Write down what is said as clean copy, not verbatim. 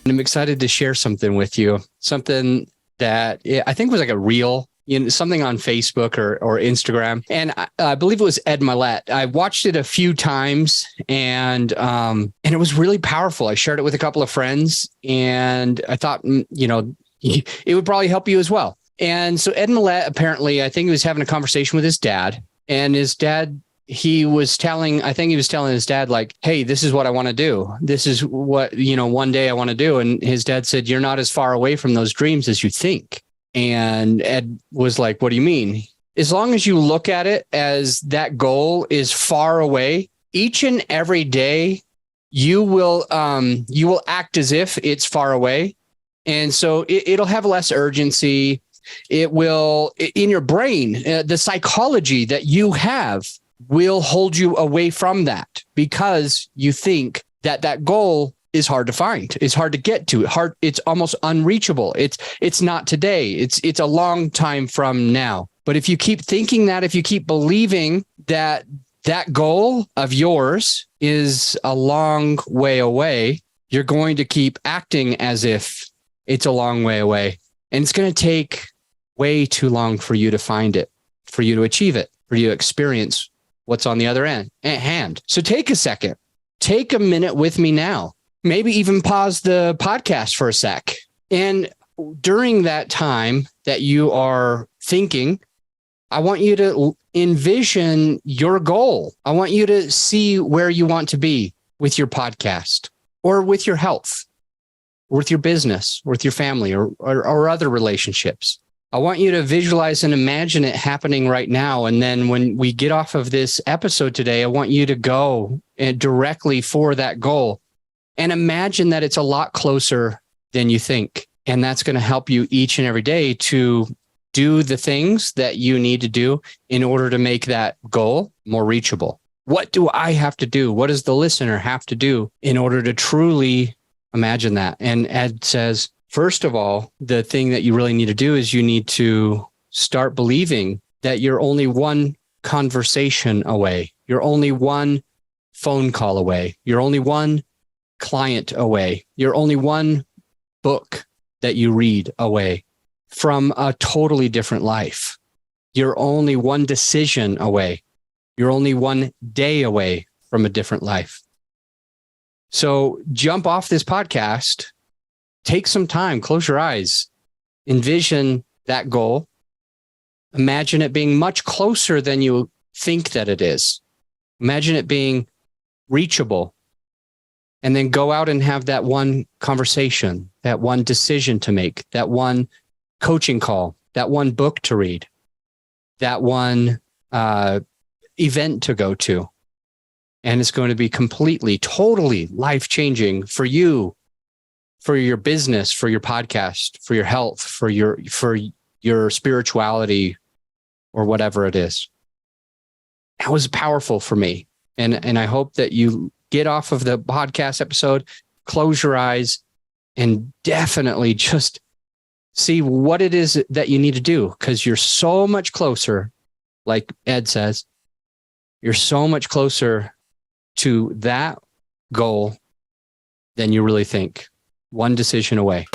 And I'm excited to share something with you, something that I think was like a reel, something on Facebook or Instagram. And I believe it was Ed Mylett. I watched it a few times and it was really powerful. I shared it with a couple of friends and I thought, it would probably help you as well. And so Ed Mylett, apparently, I think he was having a conversation with his dad, and his dad, he was telling his dad, like, hey, this is what I want to do. This is what, one day I want to do. And his dad said, you're not as far away from those dreams as you think. And Ed was like, what do you mean? As long as you look at it as that goal is far away, each and every day, you will act as if it's far away. And so it'll have less urgency. It will, in your brain, the psychology that you have will hold you away from that because you think that goal is hard to find. It's hard to get to. It's almost unreachable. It's not today. It's a long time from now. But if you keep thinking that, if you keep believing that goal of yours is a long way away, you're going to keep acting as if it's a long way away. And it's going to take way too long for you to find it, for you to achieve it, for you to experience what's on the other hand. So take a second, take a minute with me now, maybe even pause the podcast for a sec. And during that time that you are thinking, I want you to envision your goal. I want you to see where you want to be with your podcast or with your health, or with your business, or with your family or other relationships. I want you to visualize and imagine it happening right now. And then when we get off of this episode today, I want you to go directly for that goal and imagine that it's a lot closer than you think. And that's going to help you each and every day to do the things that you need to do in order to make that goal more reachable. What do I have to do? What does the listener have to do in order to truly imagine that? And Ed says, first of all, the thing that you really need to do is you need to start believing that you're only one conversation away. You're only one phone call away. You're only one client away. You're only one book that you read away from a totally different life. You're only one decision away. You're only one day away from a different life. So jump off this podcast, take some time, close your eyes, envision that goal. Imagine it being much closer than you think that it is. Imagine it being reachable. And then go out and have that one conversation, that one decision to make, that one coaching call, that one book to read, that one event to go to. And it's going to be completely, totally life-changing for you, for your business, for your podcast, for your health, for your spirituality, or whatever it is. That was powerful for me. And I hope that you get off of the podcast episode, close your eyes, and definitely just see what it is that you need to do, because you're so much closer, like Ed says, you're so much closer to that goal than you really think. One decision away.